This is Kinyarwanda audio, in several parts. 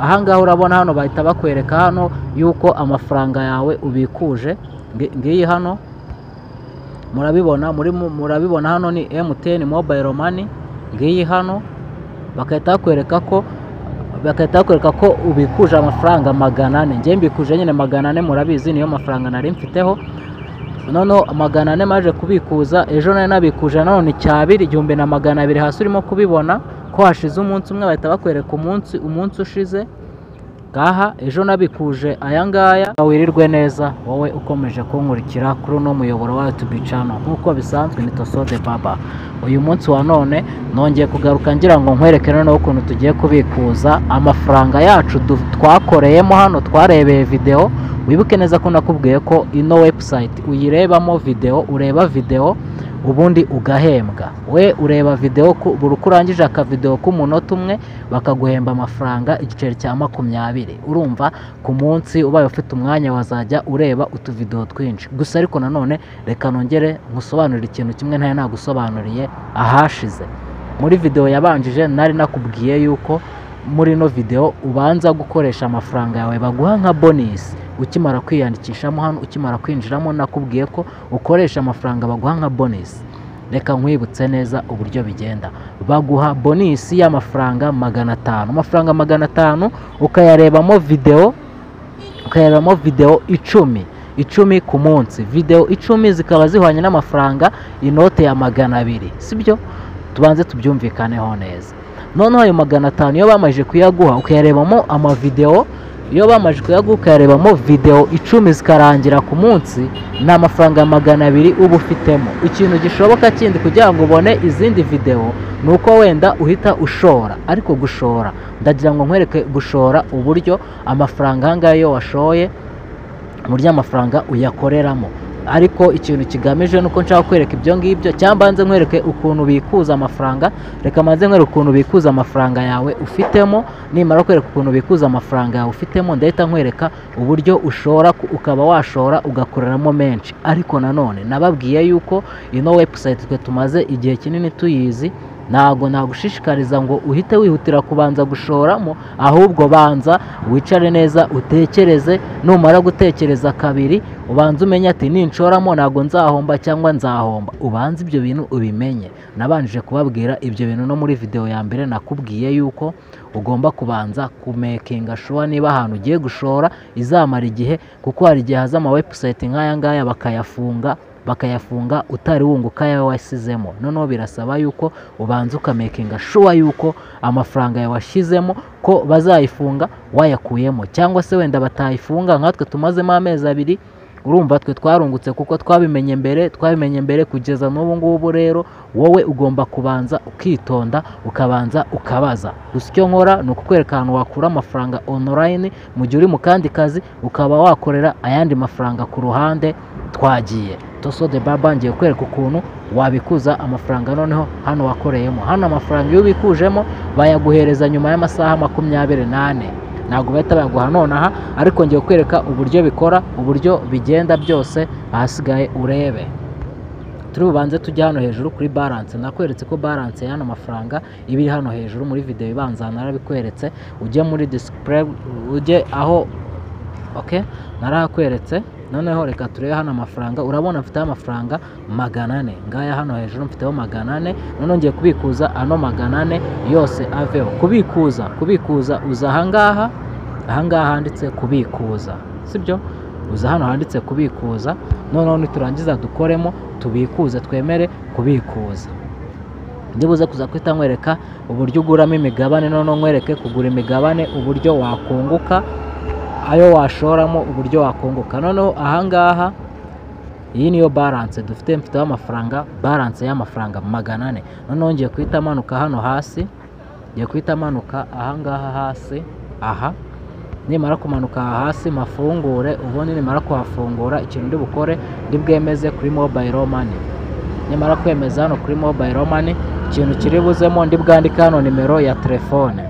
ahangaha urabona hano bahita bakwereka hano yuko amafaranga yawe ubikuje. Ngiyi hano murabibona hano ni MTN Mobile Money. Ngiyi hano bakahita bakwereka ko ubikuje amafaranga 400. Ngiye mbikuje nyine 400, murabizi niyo mafaranga nari mfiteho. Noneho 400 maje kubikuza, ejo nari nabikuje none cyabiri 1200 hasi urimo kubibona ko hashize umunsi umwe, bahita bakwereka umunsi ushize. Gaha ejo nabikuje aya ngaya. Wirirwe neza wowe ukomeje kunkurikira kuri uno muyoboro wa YouTube channel. Nkuko bisanzwe ni Tosode Baba. Uyu munsi wa none nongeye kugaruka ngira ngo nkwereke noneho ukuntu tugiye kubikuza amafaranga yacu twakoreyemo hano. Twarebeye video, wibuke neza ko nakubwiye ko ino website uyirebamo video, ureba video ubundi ugahembwa. We ureba video buri kurangije aka video k'umunota umwe bakaguhemba amafaranga igiceri cya 20. Urumva ku munsi ubaye ufite umwanya wazajya ureba utu video twinshi. Gusa ariko nanone reka nongere nkusobanurire ikintu kimwe ntaye nagusobanuriye ahashize. Muri video yabanjije nari nakubwiye yuko muri no video ubanza gukoresha amafaranga yawe baguha nka bonus. Ukimara kwiyandikishamo hano, ukimara kwinjiramo nakubwiye ko ukoresha amafaranga baguha nka bonus. Reka nkwibutse neza uburyo bigenda. Baguha bonus y'amafaranga 500. Amafaranga 500 ukayarebamo video 10 ku munsi. Video 10 zikaba zihwanye n'amafaranga inote ya 200. Sibyo? Tubanze tubyumvikaneho neza. Noneho ayo 500 iyo bamaje kuyaguha ukayarebamo amavideo, iyo bamaje kuyaguha ukayarebamo video 10 zikarangira ku munsi, ni amafaranga 200 uba ufitemo. Ikintu gishoboka kindi kugira ngo ubone izindi video nuko wenda uhita ushora. Ariko gushora ndagira ngo nkwereke gushora uburyo amafaranga ahangaha yo washoye uburyo amafaranga uyakoreramo. Ariko ikintu kigamije nuko nshaka kwereka ibyo ngibyo, cyangwa nze nkwereke ukuntu bikuza amafaranga. Reka manze nkwereke ukuntu bikuza amafaranga yawe ufitemo. Nimara kwereka ukuntu bikuza amafaranga yawe ufitemo, ndahita nkwereka uburyo ushora ukaba washora ugakoreramo menshi. Ariko nanone nababwiye yuko ino website twe tumaze igihe kinini tuyizi. Ntago nagushishikariza ngo uhite wihutira kubanza gushoramo, ahubwo banza wicare neza utekereze. Numara gutekereza kabiri ubanza umenye ati ninshoramo ntago nzahomba cyangwa nzahomba. Ubanza ibyo bintu ubimenye. Nabanjije kubabwira ibyo bintu no muri video ya mbere nakubwiye yuko ugomba kubanza kumekinga sure niba ahantu ugiye gushora izamara igihe, kuko hari igihe haza ama website nk'aya ngaya bakayafunga utari wunguka yawe wasizemo. Noneho birasaba yuko ubanza ukamekinga sure yuko amafaranga yawe washyizemo ko bazayifunga wayakuyemo, cyangwa se wenda batayifunga. Nkatwe tumazemo amezi 2, urumva twe twarungutse kuko twabimenye mbere kugeza n'ubu ngubu. Rero wowe ugomba kubanza ukitonda ukabanza ukabaza. Gusa icyo nkora ni ukukwereka ahantu wakura amafaranga online mu gihe uri mu kandi kazi, ukaba wakorera ayandi mafaranga ku ruhande. Twagiye Tosode Baba ngiye kwereka ukuntu wabikuza amafaranga noneho hano wakoreyemo. Hano amafaranga iyo ubikujemo bayaguhereza nyuma y'amasaha 28. Ntabwo bahita bayaguha nonaha, ariko ngiye kwereka uburyo bikora, uburyo bigenda byose. Ahasigaye urebe. Turi bubanze tujya hano hejuru kuri balance. Nakweretse ko balance y'ano mafaranga ibiri hano hejuru muri video ibanza narabikweretse. Ujye muri display, ujye aho narakweretse. Noneho reka turebe hano amafaranga. Urabona mfite amafaranga 400. Ngaya hano hejuru mfiteho 400. Noneho ngiye kubikuza ano 400 yose aveho. Kubikuza uza ahangaha handitse kubikuza. Sibyo? Uza hano handitse kubikuza. Noneho niturangiza dukoremo tubikuze, twemere kubikuza. Ndibuze kuza kwita nkwereka uburyo uguramo imigabane. Noneho nkwereke kugura imigabane uburyo wakunguka, ayo washoramo uburyo wakunguka. Noneho ahangaha iyi niyo balance dufite. Mfiteho amafaranga, balance y'amafaranga 400. Noneho ngiye kwita manuka hano hasi, ngiye kwita manuka ahangaha hasi. Aha nimara kumanuka hasi mafungure. Ubundi nimara kuhafungura ikintu ndi bukore ndi bwemeze kuri Mobile Money. Nimara kwemeza hano kuri Mobile Money, ikintu kiri buzemo ndi bwandika hano nimero ya telefone.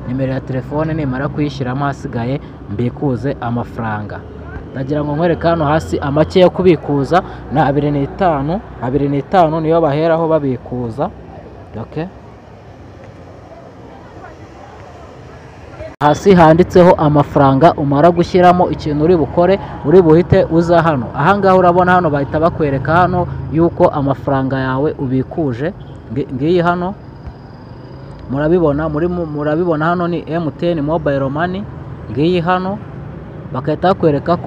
Nimero ya telefone nimara kuyishyiramo hasigaye mbikuze amafaranga. Ndagira ngo nkwereke hano hasi amake yo kubikuza na 2.5 niyo baheraho babikuza. hasi handitseho amafaranga umara gushyiramo ikintu uri bukore uri buhite uza hano. Ahangaha urabona hano bahita bakwereka hano yuko amafaranga yawe ubikuje. Ngiyi hano murabibona hano ni MTN Mobile Money. Ngiyi hano bakahita bakwereka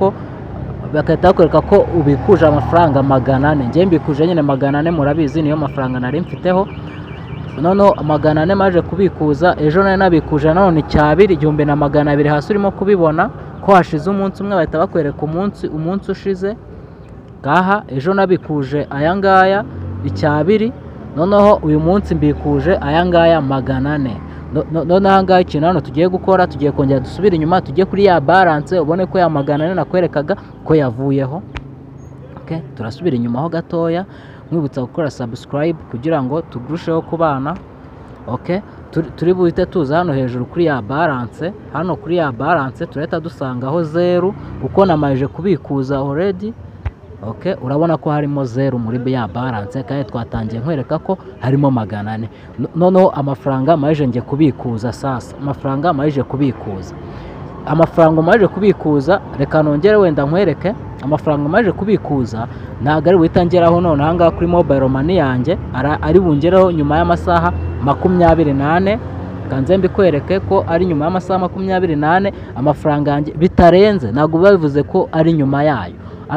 ko ubikuje amafaranga 400. Njye mbikuje nyine 400, murabizi niyo mafaranga nari mfiteho. Noneho 400 maje kubikuza, ejo nari nabikuje none cyabiri 1200 hasi urimo kubibona ko hashize umunsi umwe, bahita bakwereka umunsi ushize. Ngaha ejo nabikuje aya ngaya icyabiri, noneho uyu munsi mbikuje aya ngaya 400. None ahangaha ikintu hano tugiye gukora, tugiye kongera dusubira inyuma tujye kuri ya balance ubone ko ya 400 nakwerekaga ko yavuyeho. Okay, turasubira inyuma ho gatoya, mwibutsa gukora subscribe kugira ngo tugurusheho kubana. Okay, turi buhite tuza hano hejuru kuri ya balance. Hano kuri ya balance turahita dusangaho 0 kuko namaje kubikuza already. Okay, urabona ko harimo 0 muri ya balance kandi twatangiye nkwereka ko harimo 400. Noneho amafaranga maje ngiye kubikuza sasa. Amafaranga maje kubikuza, reka nongere wenda nkwereke amafaranga maje kubikuza. Ntago ari witangeraho none ahangaha kuri Mobile Money yanjye, ari bungereho nyuma y'amasaha 24. Kanze mbikwereke ko ari nyuma y'amasaha 24 amafaranga yanjye bitarenze, ntago babivuze ko ari nyuma yayo,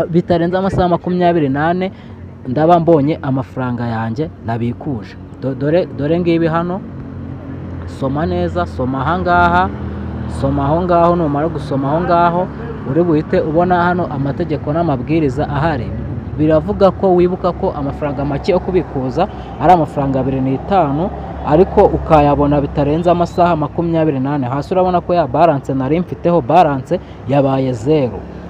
bitarenze amasaha 24 ndaba mbonye amafaranga yanjye nabikuje. Dore ngibi hano, soma neza, soma ahangaha, soma aho ngaho. Numara gusoma aho ngaho uri buhite ubona hano amategeko n'amabwiriza ahari. Biravuga ko wibuka ko amafaranga make yo kubikuza ari amafaranga 25, ariko ukayabona bitarenze amasaha 24. Hasi urabona ko ya balance nari mfiteho, balance yabaye 0.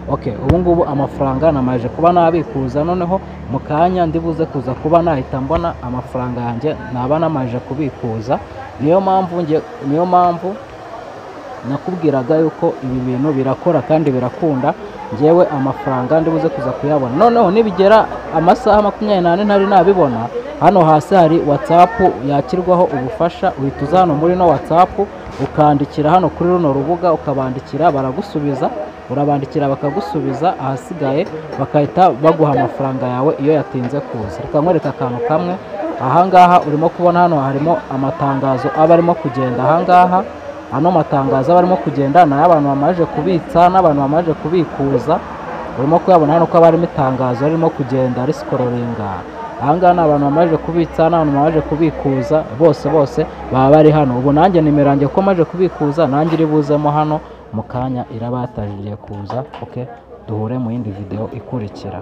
Okay, ubu ngubu amafaranga namaje kuba nabikuza, noneho mu kanya ndibuze kuza kuba nahita mbona amafaranga yanjye naba namaje kubikuza. Niyo mpamvu nakubwiraga yuko ibi bintu birakora kandi birakunda. Ngewe amafaranga ndibuze kuza kuyabona, noneho nibigera amasaha 24 ntari nabibona. Hano hasi hari WhatsApp yakirwaho ubufasha, uhita uza hano muri no WhatsApp ukandikira hano kuri runo rubuga, ukabandikira baragusubiza, urabandikira bakagusubiza, ahasigaye bakahita baguha amafaranga yawe iyo yatinze kuza. Reka nkwereka akantu kamwe. Ahangaha urimo kubona hano harimo amatangazo aba arimo kugenda. Ahangaha hano matangazo aba arimo kugenda na abantu bamaje kubitsa n'abantu bamaje kubikuza. Urimo kuyabona hano ko barimo itangazo arimo kugenda ari scrollinga. Ahangaha n'abantu bamaje kubitsa n'abantu bamaje kubikuza, bose baba bari hano. Ubu nanjye nimero yanjye ko maje kubikuza, nanjye iri buzemo hano mu kanya iraba yatajije kuza. Okay, duhure mu yindi video ikurikira.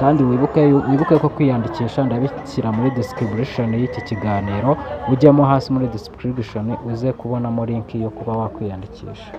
Kandi wibuke ko kwiyandikisha ndabishyira muri description y'iki kiganiro. Ujyemo hasi muri description uze kubonamo link yo kuba wakwiyandikisha.